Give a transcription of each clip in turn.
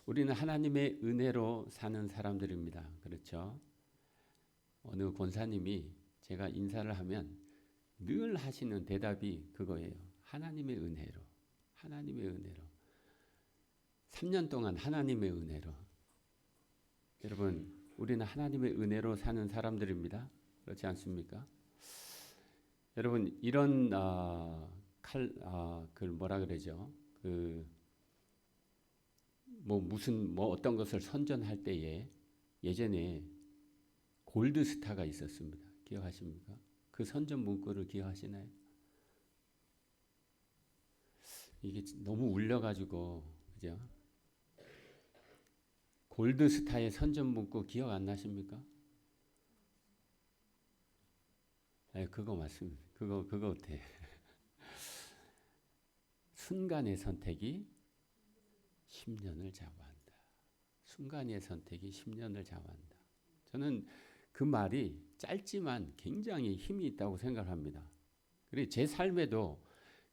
우리는 하나님의 은혜로 사는 사람들입니다. 그렇죠? 어느 권사님이 제가 인사를 하면 늘 하시는 대답이 그거예요. 하나님의 은혜로. 하나님의 은혜로. 3년 동안 하나님의 은혜로. 여러분, 우리는 하나님의 은혜로 사는 사람들입니다. 그렇지 않습니까? 여러분, 이런 그 뭐라 그러죠? 어떤 것을 선전할 때에 예전에 골드스타가 있었습니다. 기억하십니까? 그 선전 문구를 기억하시나요? 이게 너무 울려가지고, 그죠? 골드스타의 선전 문구 기억 안 나십니까? 네, 그거 맞습니다. 그거 어때? 순간의 선택이 10년을 좌우한다. 순간의 선택이 10년을 좌우한다. 저는 그 말이 짧지만 굉장히 힘이 있다고 생각합니다. 그리고 제 삶에도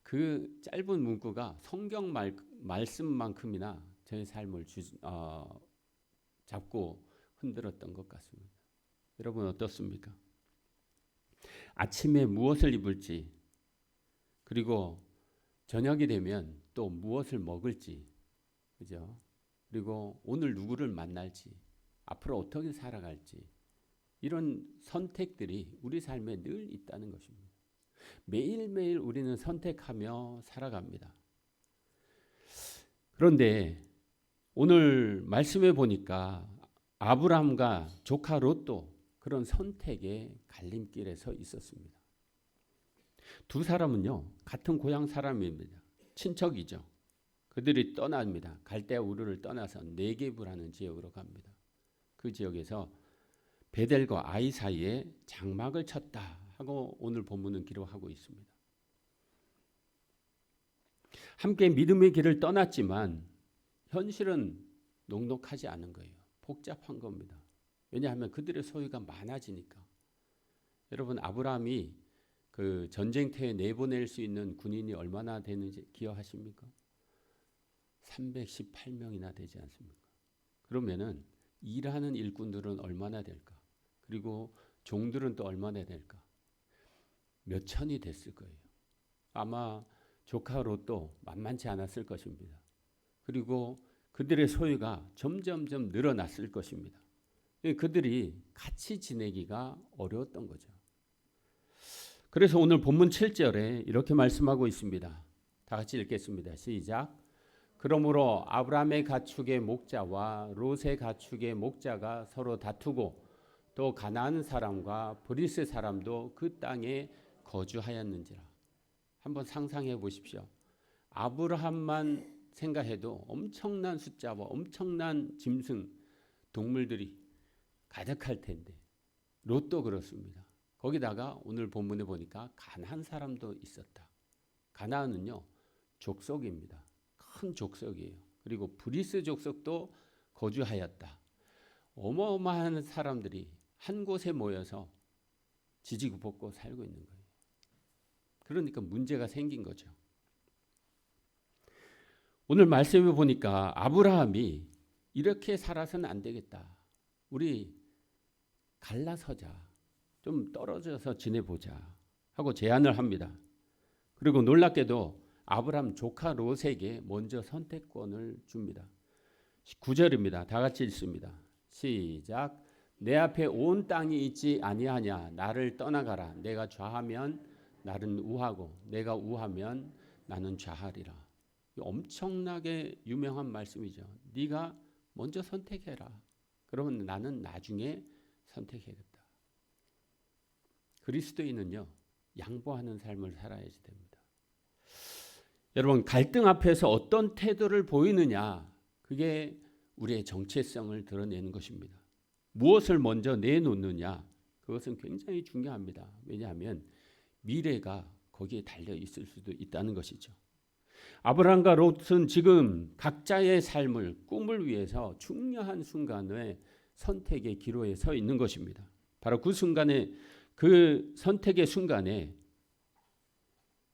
그 짧은 문구가 성경 말씀만큼이나 저의 삶을 잡고 흔들었던 것 같습니다. 여러분 어떻습니까? 아침에 무엇을 입을지, 그리고 저녁이 되면 또 무엇을 먹을지, 그죠? 그리고 오늘 누구를 만날지, 앞으로 어떻게 살아갈지, 이런 선택들이 우리 삶에 늘 있다는 것입니다. 매일매일 우리는 선택하며 살아갑니다. 그런데 오늘 말씀해 보니까 아브라함과 조카 롯도 그런 선택의 갈림길에 서 있었습니다. 두 사람은요, 같은 고향 사람입니다. 친척이죠. 그들이 떠납니다. 갈대아 우르를 떠나서 네게브라는 지역으로 갑니다. 그 지역에서 베델과 아이 사이에 장막을 쳤다 하고 오늘 본문은 기록하고 있습니다. 함께 믿음의 길을 떠났지만 현실은 녹록하지 않은 거예요. 복잡한 겁니다. 왜냐하면 그들의 소유가 많아지니까. 여러분, 아브라함이 그 전쟁터에 내보낼 수 있는 군인이 얼마나 되는지 기억하십니까? 318명이나 되지 않습니까? 그러면은 일하는 일꾼들은 얼마나 될까? 그리고 종들은 또 얼마나 될까? 몇 천이 됐을 거예요. 아마 조카 롯도 만만치 않았을 것입니다. 그리고 그들의 소유가 점점점 늘어났을 것입니다. 그들이 같이 지내기가 어려웠던 거죠. 그래서 오늘 본문 7절에 이렇게 말씀하고 있습니다. 다 같이 읽겠습니다. 시작. 그러므로 아브라함의 가축의 목자와 롯의 가축의 목자가 서로 다투고 또 가나안 사람과 브리스 사람도 그 땅에 거주하였는지라. 한번 상상해 보십시오. 아브라함만 생각해도 엄청난 숫자와 엄청난 짐승, 동물들이 가득할 텐데 롯도 그렇습니다. 거기다가 오늘 본문에 보니까 가나안 사람도 있었다. 가나안은요, 족속입니다. 큰 족속이에요. 그리고 브리스 족속도 거주하였다. 어마어마한 사람들이 한 곳에 모여서 지지고 살고 있는 거예요. 그러니까 문제가 생긴 거죠. 오늘 말씀을 보니까 아브라함이 이렇게 살아서는 안 되겠다. 우리 갈라서자. 좀 떨어져서 지내보자 하고 제안을 합니다. 그리고 놀랍게도 아브라함 조카 롯에게 먼저 선택권을 줍니다. 9절입니다. 다 같이 읽습니다. 시작. 내 앞에 온 땅이 있지 아니하냐. 나를 떠나가라. 내가 좌하면 나는 우하고 내가 우하면 나는 좌하리라. 엄청나게 유명한 말씀이죠. 네가 먼저 선택해라. 그러면 나는 나중에 선택해야겠다. 그리스도인은요, 양보하는 삶을 살아야지 됩니다. 여러분, 갈등 앞에서 어떤 태도를 보이느냐, 그게 우리의 정체성을 드러내는 것입니다. 무엇을 먼저 내놓느냐, 그것은 굉장히 중요합니다. 왜냐하면 미래가 거기에 달려 있을 수도 있다는 것이죠. 아브라함과 롯은 지금 각자의 삶을, 꿈을 위해서 중요한 순간에 선택의 기로에 서 있는 것입니다. 바로 그 순간에, 그 선택의 순간에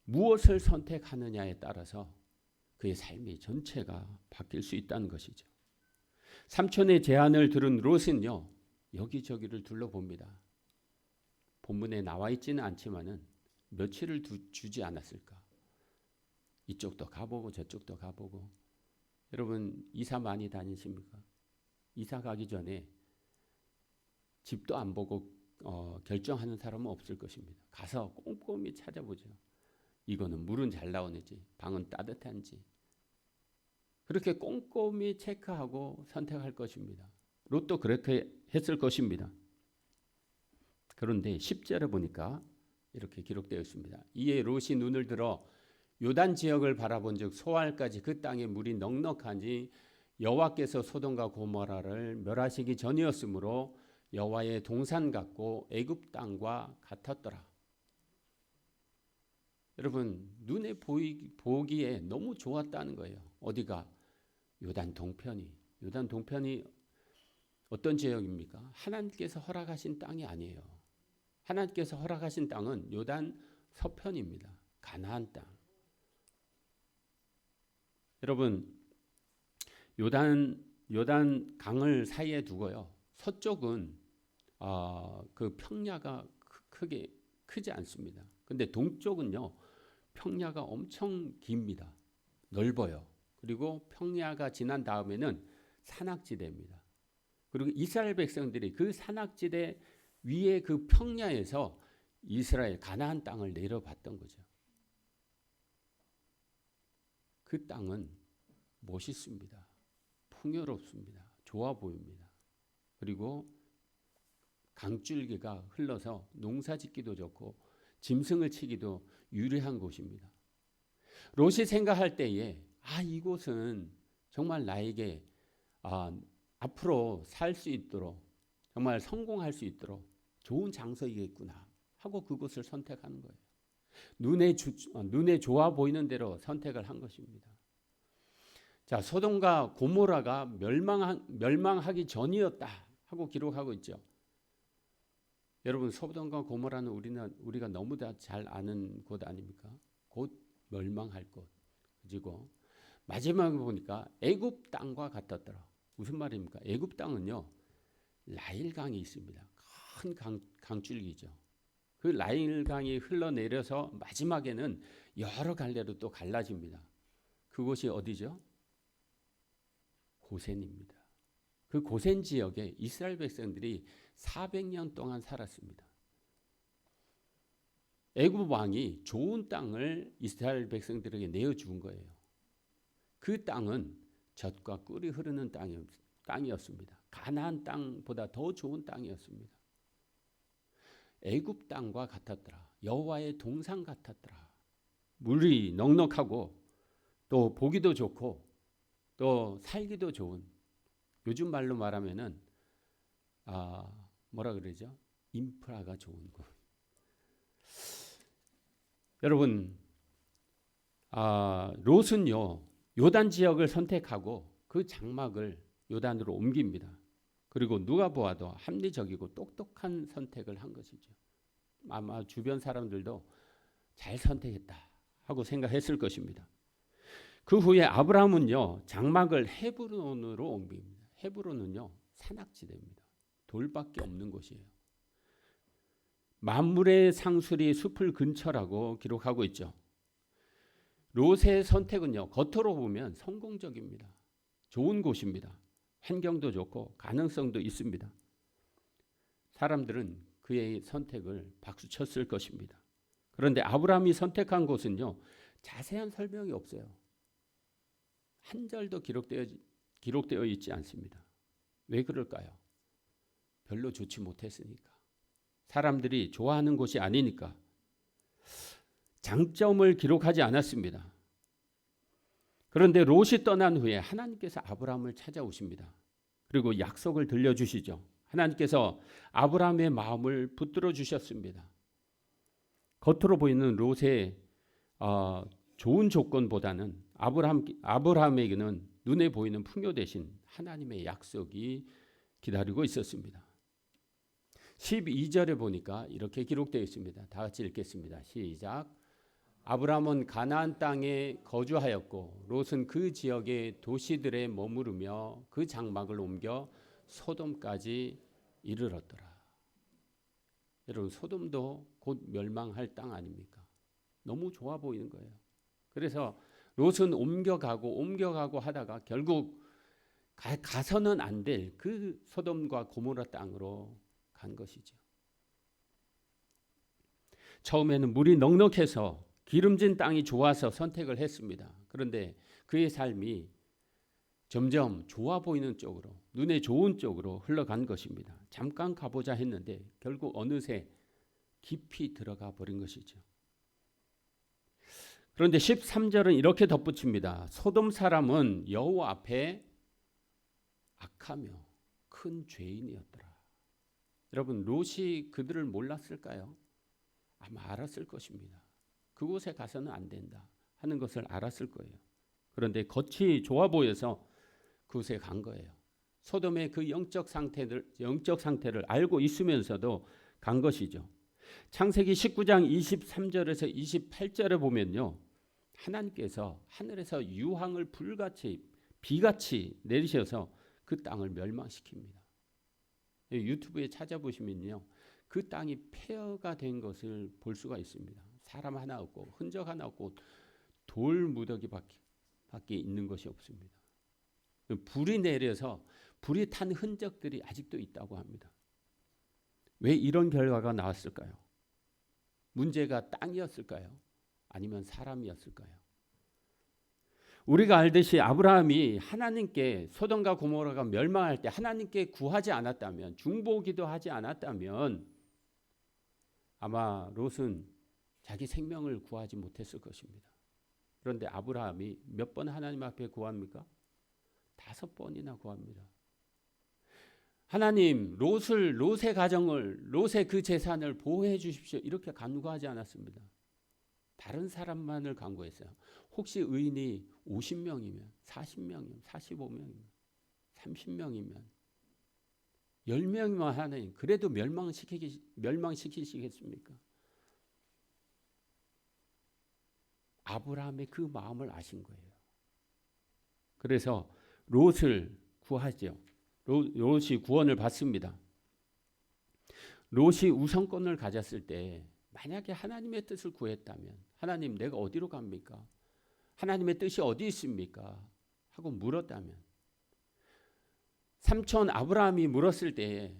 무엇을 선택하느냐에 따라서 그의 삶의 전체가 바뀔 수 있다는 것이죠. 삼촌의 제안을 들은 롯은요, 여기저기를 둘러봅니다. 본문에 나와 있지는 않지만은 며칠을 주지 않았을까. 이쪽도 가보고 저쪽도 가보고. 여러분 이사 많이 다니십니까? 이사 가기 전에 집도 안 보고 결정하는 사람은 없을 것입니다. 가서 꼼꼼히 찾아보죠. 이거는 물은 잘 나오는지, 방은 따뜻한지. 그렇게 꼼꼼히 체크하고 선택할 것입니다. 롯도 그렇게 했을 것입니다. 그런데 10절에 보니까 이렇게 기록되어 있습니다. 이에 롯이 눈을 들어 요단 지역을 바라본즉 소알까지 그 땅에 물이 넉넉하니 여호와께서 소돔과 고모라를 멸하시기 전이었으므로 여호와의 동산 같고 애굽 땅과 같았더라. 여러분 눈에 보기에 너무 좋았다는 거예요. 어디가? 요단 동편이 어떤 지역입니까? 하나님께서 허락하신 땅이 아니에요. 하나님께서 허락하신 땅은 요단 서편입니다. 가나안 땅. 여러분 요단 강을 사이에 두고요. 서쪽은 그 평야가 크지 않습니다. 근데 동쪽은요. 평야가 엄청 깁니다. 넓어요. 그리고 평야가 지난 다음에는 산악지대입니다. 그리고 이스라엘 백성들이 그 산악지대 위에 그 평야에서 이스라엘 가나안 땅을 내려봤던 거죠. 그 땅은 멋있습니다. 풍요롭습니다. 좋아 보입니다. 그리고 강줄기가 흘러서 농사짓기도 좋고 짐승을 치기도 유리한 곳입니다. 롯이 생각할 때에 이곳은 정말 나에게 앞으로 살 수 있도록 정말 성공할 수 있도록 좋은 장소이겠구나 하고 그곳을 선택하는 거예요. 눈에 좋아 보이는 대로 선택을 한 것입니다. 자, 소돔과 고모라가 멸망하기 전이었다 하고 기록하고 있죠. 여러분 소돔과 고모라는 우리가 너무 다 잘 아는 곳 아닙니까? 곧 멸망할 곳. 그리고 마지막에 보니까 애굽 땅과 같았더라. 무슨 말입니까? 애굽 땅은요. 나일강이 있습니다. 큰 강줄기죠. 그 나일강이 흘러내려서 마지막에는 여러 갈래로 또 갈라집니다. 그곳이 어디죠? 고센입니다. 그 고센 지역에 이스라엘 백성들이 400년 동안 살았습니다. 애굽 왕이 좋은 땅을 이스라엘 백성들에게 내어준 거예요. 그 땅은 젖과 꿀이 흐르는 땅이었습니다. 가나안 땅보다 더 좋은 땅이었습니다. 애굽 땅과 같았더라. 여호와의 동산 같았더라. 물이 넉넉하고 또 보기도 좋고 또 살기도 좋은, 요즘 말로 말하면은 뭐라 그러죠? 인프라가 좋은 곳. 여러분 롯은요 요단 지역을 선택하고 그 장막을 요단으로 옮깁니다. 그리고 누가 보아도 합리적이고 똑똑한 선택을 한 것이죠. 아마 주변 사람들도 잘 선택했다 하고 생각했을 것입니다. 그 후에 아브라함은요 장막을 헤브론으로 옮깁니다. 헤브론은요 산악지대입니다. 돌밖에 없는 곳이에요. 만물의 상술이 숲을 근처라고 기록하고 있죠. 롯의 선택은요 겉으로 보면 성공적입니다. 좋은 곳입니다. 환경도 좋고 가능성도 있습니다. 사람들은 그의 선택을 박수쳤을 것입니다. 그런데 아브라함이 선택한 곳은요 자세한 설명이 없어요. 한 절도 기록되어 있지 않습니다. 왜 그럴까요? 별로 좋지 못했으니까. 사람들이 좋아하는 곳이 아니니까. 장점을 기록하지 않았습니다. 그런데 롯이 떠난 후에 하나님께서 아브라함을 찾아오십니다. 그리고 약속을 들려주시죠. 하나님께서 아브라함의 마음을 붙들어 주셨습니다. 겉으로 보이는 롯의 좋은 조건보다는 아브라함에게는 눈에 보이는 풍요 대신 하나님의 약속이 기다리고 있었습니다. 12절에 보니까 이렇게 기록되어 있습니다. 다 같이 읽겠습니다. 시작. 아브라함은 가나안 땅에 거주하였고 롯은 그 지역의 도시들에 머무르며 그 장막을 옮겨 소돔까지 이르렀더라. 여러분, 소돔도 곧 멸망할 땅 아닙니까? 너무 좋아 보이는 거예요. 그래서 롯은 옮겨가고 하다가 결국 가서는 안 될 그 소돔과 고모라 땅으로 간 것이죠. 처음에는 물이 넉넉해서 기름진 땅이 좋아서 선택을 했습니다. 그런데 그의 삶이 점점 좋아 보이는 쪽으로, 눈에 좋은 쪽으로 흘러간 것입니다. 잠깐 가보자 했는데 결국 어느새 깊이 들어가 버린 것이죠. 그런데 13절은 이렇게 덧붙입니다. 소돔 사람은 여호와 앞에 악하며 큰 죄인이었더라. 여러분, 롯이 그들을 몰랐을까요? 아마 알았을 것입니다. 그곳에 가서는 안 된다 하는 것을 알았을 거예요. 그런데 겉이 좋아 보여서 그곳에 간 거예요. 소돔의 그 영적 상태를 알고 있으면서도 간 것이죠. 창세기 19장 23절에서 28절에 보면요, 하나님께서 하늘에서 유황을 비같이 내리셔서 그 땅을 멸망시킵니다. 유튜브에 찾아보시면요, 그 땅이 폐허가 된 것을 볼 수가 있습니다. 사람 하나 없고 흔적 하나 없고 돌 무더기밖에 있는 것이 없습니다. 불이 내려서 불이 탄 흔적들이 아직도 있다고 합니다. 왜 이런 결과가 나왔을까요? 문제가 땅이었을까요? 아니면 사람이었을까요? 우리가 알듯이 아브라함이 하나님께 소돔과 고모라가 멸망할 때 하나님께 구하지 않았다면, 중보기도 하지 않았다면 아마 롯은 자기 생명을 구하지 못했을 것입니다. 그런데 아브라함이 몇 번 하나님 앞에 구합니까? 5번이나 구합니다. 하나님, 롯의 가정을, 롯의 그 재산을 보호해 주십시오. 이렇게 간구하지 않았습니다. 다른 사람만을 간구했어요. 혹시 의인이 50명이면, 40명이면, 45명이면, 30명이면, 10명이면 하나님, 그래도 멸망시키시겠습니까? 아브라함의 그 마음을 아신 거예요. 그래서 롯을 구하죠. 롯이 구원을 받습니다. 롯이 우선권을 가졌을 때 만약에 하나님의 뜻을 구했다면, 하나님, 내가 어디로 갑니까? 하나님의 뜻이 어디 있습니까? 하고 물었다면, 삼촌 아브라함이 물었을 때,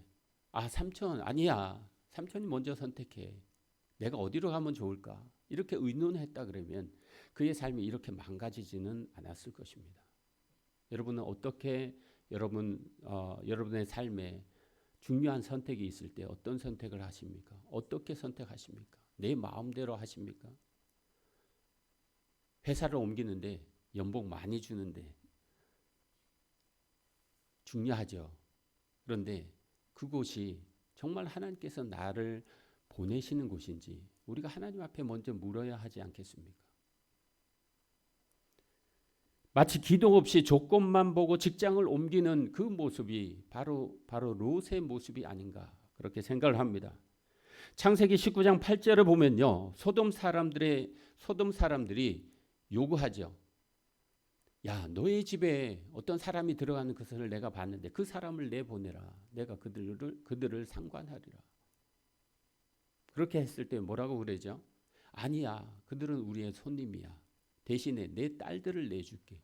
삼촌 아니야, 삼촌이 먼저 선택해, 내가 어디로 가면 좋을까? 이렇게 의논했다 그러면 그의 삶이 이렇게 망가지지는 않았을 것입니다. 여러분은 어떻게 여러분의 삶에 중요한 선택이 있을 때 어떤 선택을 하십니까? 어떻게 선택하십니까? 내 마음대로 하십니까? 회사를 옮기는데 연봉 많이 주는데 중요하죠. 그런데 그곳이 정말 하나님께서 나를 보내시는 곳인지 우리가 하나님 앞에 먼저 물어야 하지 않겠습니까? 마치 기도 없이 조건만 보고 직장을 옮기는 그 모습이 바로 롯의 모습이 아닌가 그렇게 생각을 합니다. 창세기 19장 8절을 보면요, 소돔 사람들이 요구하죠. 야, 너의 집에 어떤 사람이 들어가는 것을 내가 봤는데 그 사람을 내보내라. 내가 그들을 상관하리라. 그렇게 했을 때 뭐라고 그러죠? 아니야, 그들은 우리의 손님이야. 대신에 내 딸들을 내줄게.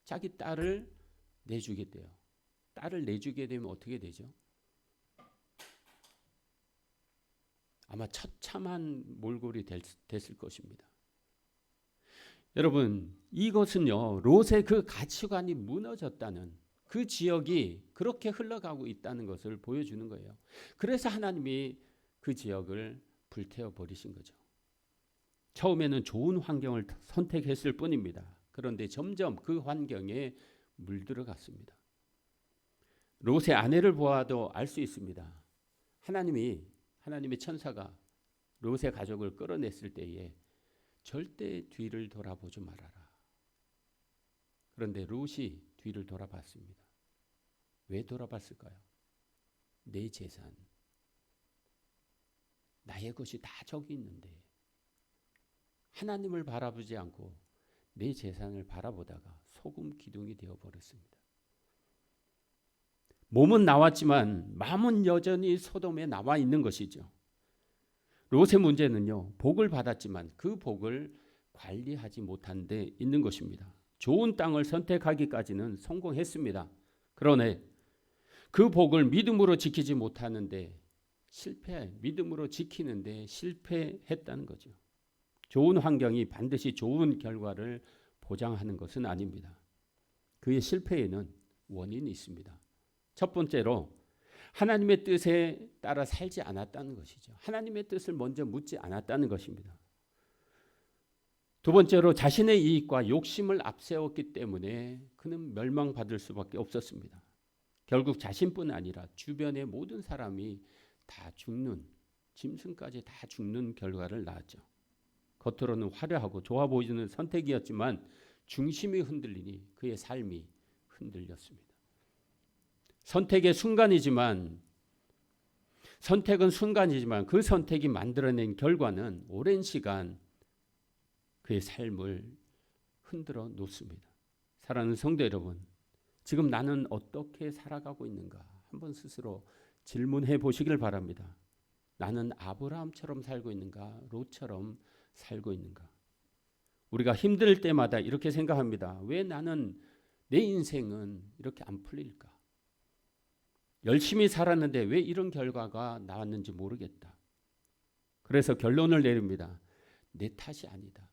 자기 딸을 내주겠대요. 딸을 내주게 되면 어떻게 되죠? 아마 처참한 몰골이 됐을 것입니다. 여러분, 이것은요, 롯의 그 가치관이 무너졌다는, 그 지역이 그렇게 흘러가고 있다는 것을 보여주는 거예요. 그래서 하나님이 그 지역을 불태워 버리신 거죠. 처음에는 좋은 환경을 선택했을 뿐입니다. 그런데 점점 그 환경에 물들어갔습니다. 롯의 아내를 보아도 알 수 있습니다. 하나님의 천사가 롯의 가족을 끌어냈을 때에 절대 뒤를 돌아보지 말아라. 그런데 롯이 뒤를 돌아봤습니다. 왜 돌아봤을까요? 내 재산, 나의 것이 다 저기 있는데 하나님을 바라보지 않고 내 재산을 바라보다가 소금 기둥이 되어버렸습니다. 몸은 나왔지만 마음은 여전히 소돔에 남아 있는 것이죠. 롯의 문제는요, 복을 받았지만 그 복을 관리하지 못한 데 있는 것입니다. 좋은 땅을 선택하기까지는 성공했습니다. 그러나 그 복을 믿음으로 지키지 못하는데 믿음으로 지키는데 실패했다는 거죠. 좋은 환경이 반드시 좋은 결과를 보장하는 것은 아닙니다. 그의 실패에는 원인이 있습니다. 첫 번째로 하나님의 뜻에 따라 살지 않았다는 것이죠. 하나님의 뜻을 먼저 묻지 않았다는 것입니다. 두 번째로 자신의 이익과 욕심을 앞세웠기 때문에 그는 멸망받을 수밖에 없었습니다. 결국 자신뿐 아니라 주변의 모든 사람이 다 죽는, 짐승까지 다 죽는 결과를 낳았죠. 겉으로는 화려하고 좋아 보이는 선택이었지만 중심이 흔들리니 그의 삶이 흔들렸습니다. 선택은 순간이지만 그 선택이 만들어낸 결과는 오랜 시간 그의 삶을 흔들어 놓습니다. 사랑하는 성도 여러분, 지금 나는 어떻게 살아가고 있는가 한번 스스로 질문해 보시길 바랍니다. 나는 아브라함처럼 살고 있는가, 롯처럼 살고 있는가? 우리가 힘들 때마다 이렇게 생각합니다. 왜 나는 내 인생은 이렇게 안 풀릴까? 열심히 살았는데 왜 이런 결과가 나왔는지 모르겠다. 그래서 결론을 내립니다. 내 탓이 아니다.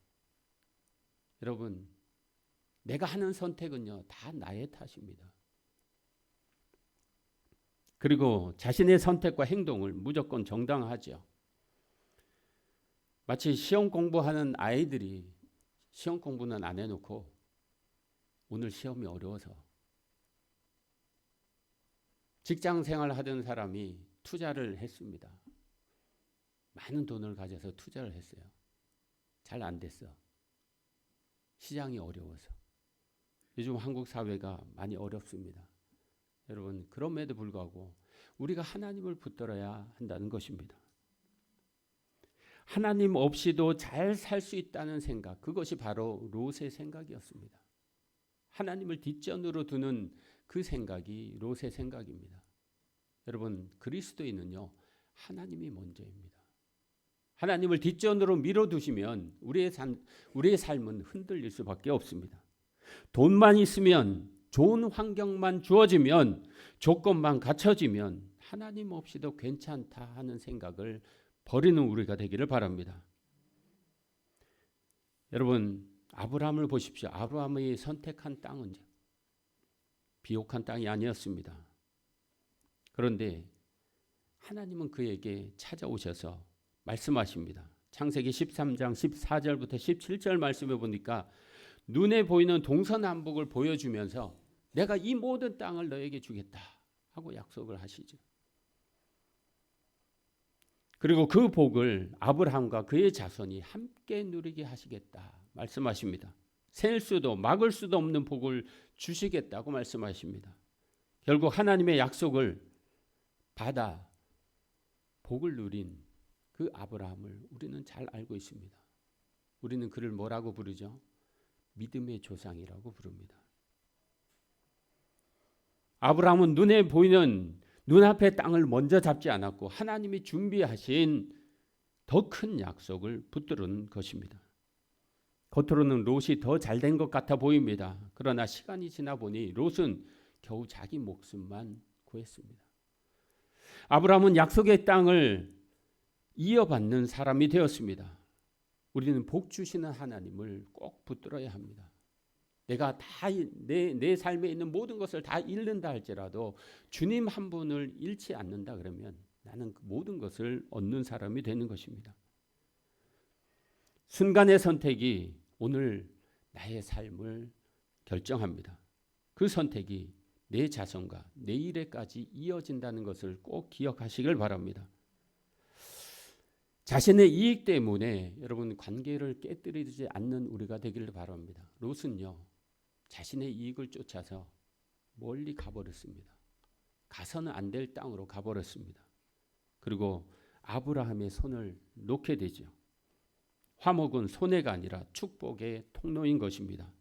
여러분, 내가 하는 선택은요, 다 나의 탓입니다. 그리고 자신의 선택과 행동을 무조건 정당화하죠. 마치 시험 공부하는 아이들이 시험 공부는 안 해놓고 오늘 시험이 어려워서, 직장 생활 하던 사람이 투자를 했습니다. 많은 돈을 가져서 투자를 했어요. 잘 안 됐어. 시장이 어려워서. 요즘 한국 사회가 많이 어렵습니다. 여러분, 그럼에도 불구하고 우리가 하나님을 붙들어야 한다는 것입니다. 하나님 없이도 잘 살 수 있다는 생각, 그것이 바로 롯의 생각이었습니다. 하나님을 뒷전으로 두는 그 생각이 롯의 생각입니다. 여러분, 그리스도인은요, 하나님이 먼저입니다. 하나님을 뒷전으로 밀어두시면 우리의 삶은 흔들릴 수밖에 없습니다. 돈만 있으면, 좋은 환경만 주어지면, 조건만 갖춰지면 하나님 없이도 괜찮다 하는 생각을 버리는 우리가 되기를 바랍니다. 여러분, 아브라함을 보십시오. 아브라함이 선택한 땅은 비옥한 땅이 아니었습니다. 그런데 하나님은 그에게 찾아오셔서 말씀하십니다. 창세기 13장 14절부터 17절 말씀해 보니까 눈에 보이는 동서남북을 보여주면서 내가 이 모든 땅을 너에게 주겠다 하고 약속을 하시죠. 그리고 그 복을 아브라함과 그의 자손이 함께 누리게 하시겠다 말씀하십니다. 셀 수도 막을 수도 없는 복을 주시겠다고 말씀하십니다. 결국 하나님의 약속을 받아 복을 누린 그 아브라함을 우리는 잘 알고 있습니다. 우리는 그를 뭐라고 부르죠? 믿음의 조상이라고 부릅니다. 아브라함은 눈에 보이는 눈앞의 땅을 먼저 잡지 않았고 하나님이 준비하신 더 큰 약속을 붙들은 것입니다. 겉으로는 롯이 더 잘된 것 같아 보입니다. 그러나 시간이 지나 보니 롯은 겨우 자기 목숨만 구했습니다. 아브라함은 약속의 땅을 이어받는 사람이 되었습니다. 우리는 복 주시는 하나님을 꼭 붙들어야 합니다. 내가 내 삶에 있는 모든 것을 다 잃는다 할지라도 주님 한 분을 잃지 않는다 그러면 나는 그 모든 것을 얻는 사람이 되는 것입니다. 순간의 선택이 오늘 나의 삶을 결정합니다. 그 선택이 내 자손과 내일에까지 이어진다는 것을 꼭 기억하시길 바랍니다. 자신의 이익 때문에 여러분 관계를 깨뜨리지 않는 우리가 되기를 바랍니다. 롯은요, 자신의 이익을 쫓아서 멀리 가버렸습니다. 가서는 안 될 땅으로 가버렸습니다. 그리고 아브라함의 손을 놓게 되죠. 화목은 손해가 아니라 축복의 통로인 것입니다.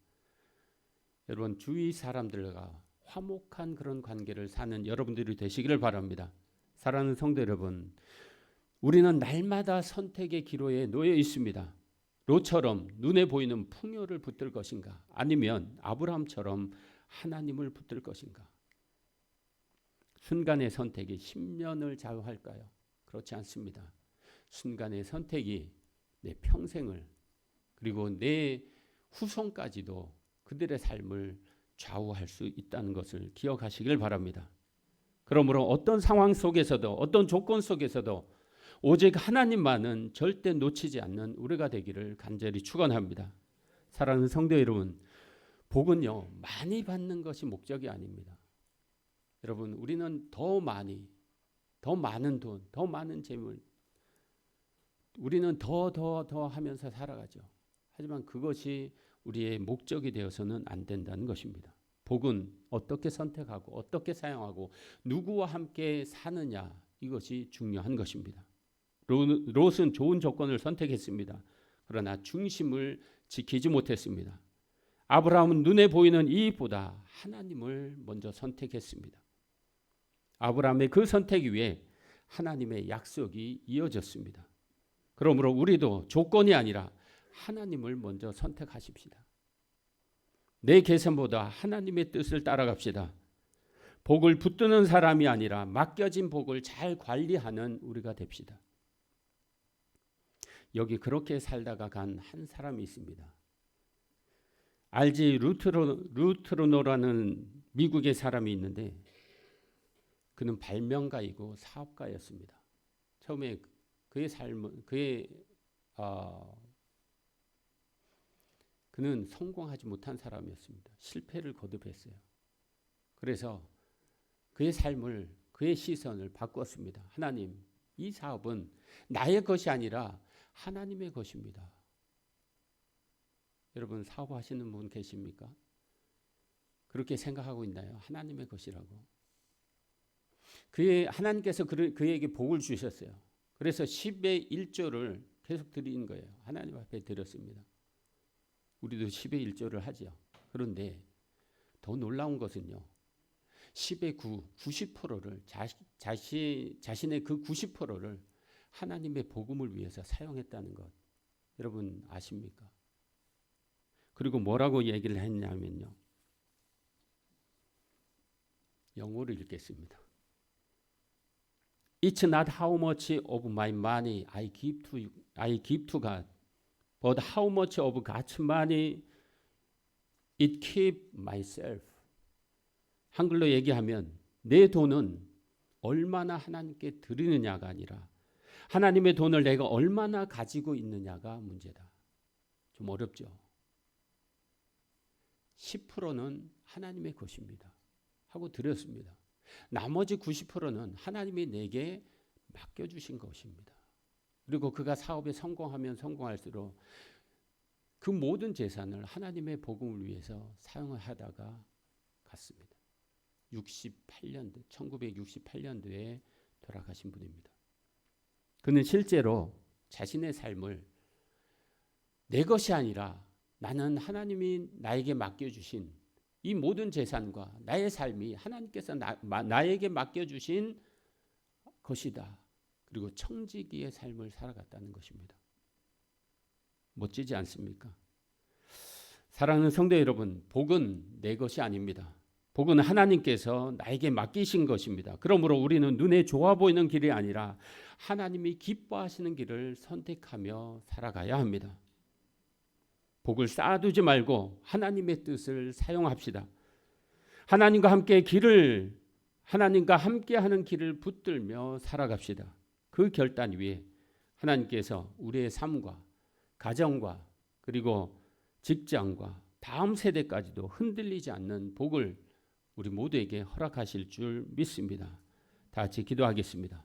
여러분, 주위 사람들과 화목한 그런 관계를 사는 여러분들이 되시기를 바랍니다. 사랑하는 성도 여러분, 우리는 날마다 선택의 기로에 놓여 있습니다. 롯처럼 눈에 보이는 풍요를 붙들 것인가, 아니면 아브라함처럼 하나님을 붙들 것인가. 순간의 선택이 10년을 좌우할까요? 그렇지 않습니다. 순간의 선택이 내 평생을, 그리고 내 후손까지도 그들의 삶을 좌우할 수 있다는 것을 기억하시길 바랍니다. 그러므로 어떤 상황 속에서도, 어떤 조건 속에서도 오직 하나님만은 절대 놓치지 않는 우리가 되기를 간절히 축원합니다. 사랑하는 성도 여러분, 복은요, 많이 받는 것이 목적이 아닙니다. 여러분, 우리는 더 많이, 더 많은 돈, 더 많은 재물, 우리는 더 하면서 살아가죠. 하지만 그것이 우리의 목적이 되어서는 안 된다는 것입니다. 복은 어떻게 선택하고 어떻게 사용하고 누구와 함께 사느냐, 이것이 중요한 것입니다. 롯은 좋은 조건을 선택했습니다. 그러나 중심을 지키지 못했습니다. 아브라함은 눈에 보이는 이익보다 하나님을 먼저 선택했습니다. 아브라함의 그 선택 위에 하나님의 약속이 이어졌습니다. 그러므로 우리도 조건이 아니라 하나님을 먼저 선택하십시다. 내 계산보다 하나님의 뜻을 따라갑시다. 복을 붙드는 사람이 아니라 맡겨진 복을 잘 관리하는 우리가 됩시다. 여기 그렇게 살다가 간 한 사람이 있습니다. 알지 루트로노라는 미국의 사람이 있는데 그는 발명가이고 사업가였습니다. 처음에 그의 삶은 그는 성공하지 못한 사람이었습니다. 실패를 거듭했어요. 그래서 그의 삶을, 그의 시선을 바꿨습니다. 하나님, 이 사업은 나의 것이 아니라 하나님의 것입니다. 여러분, 사업하시는 분 계십니까? 그렇게 생각하고 있나요? 하나님의 것이라고. 하나님께서 그에게 복을 주셨어요. 그래서 10의 1조를 계속 드린 거예요. 하나님 앞에 드렸습니다. 우리도 10의 1조를 하죠. 그런데 더 놀라운 것은요, 10의 90%를 자신의 그 90%를 하나님의 복음을 위해서 사용했다는 것, 여러분 아십니까? 그리고 뭐라고 얘기를 했냐면요, 영어로 읽겠습니다. It's not how much of my money I give to God, but how much of God's money it keep myself. 한글로 얘기하면 내 돈은 얼마나 하나님께 드리느냐가 아니라 하나님의 돈을 내가 얼마나 가지고 있느냐가 문제다. 좀 어렵죠. 10%는 하나님의 것입니다 하고 드렸습니다. 나머지 90%는 하나님이 내게 맡겨주신 것입니다. 그리고 그가 사업에 성공하면 성공할수록 그 모든 재산을 하나님의 복음을 위해서 사용하다가 갔습니다. 1968년도에 돌아가신 분입니다. 그는 실제로 자신의 삶을 내 것이 아니라 나는 하나님이 나에게 맡겨주신 이 모든 재산과 나의 삶이 하나님께서 나에게 맡겨주신 것이다. 그리고 청지기의 삶을 살아갔다는 것입니다. 멋지지 않습니까? 사랑하는 성도 여러분, 복은 내 것이 아닙니다. 복은 하나님께서 나에게 맡기신 것입니다. 그러므로 우리는 눈에 좋아 보이는 길이 아니라 하나님이 기뻐하시는 길을 선택하며 살아가야 합니다. 복을 쌓아두지 말고 하나님의 뜻을 사용합시다. 하나님과 함께하는 길을 붙들며 살아갑시다. 그 결단 위에 하나님께서 우리의 삶과 가정과 그리고 직장과 다음 세대까지도 흔들리지 않는 복을 우리 모두에게 허락하실 줄 믿습니다. 다 같이 기도하겠습니다.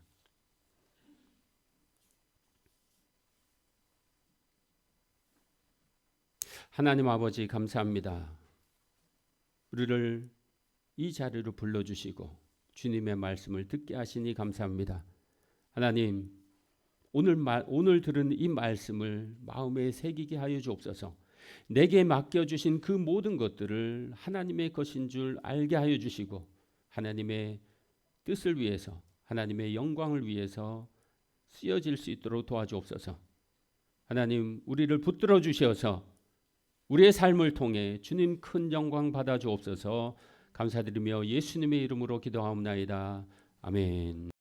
하나님 아버지, 감사합니다. 우리를 이 자리로 불러주시고 주님의 말씀을 듣게 하시니 감사합니다. 하나님, 오늘 들은 이 말씀을 마음에 새기게 하여 주옵소서. 내게 맡겨주신 그 모든 것들을 하나님의 것인 줄 알게 하여 주시고 하나님의 뜻을 위해서 하나님의 영광을 위해서 쓰여질 수 있도록 도와주옵소서. 하나님 우리를 붙들어 주셔서 우리의 삶을 통해 주님 큰 영광 받아 주옵소서. 감사드리며 예수님의 이름으로 기도하옵나이다. 아멘.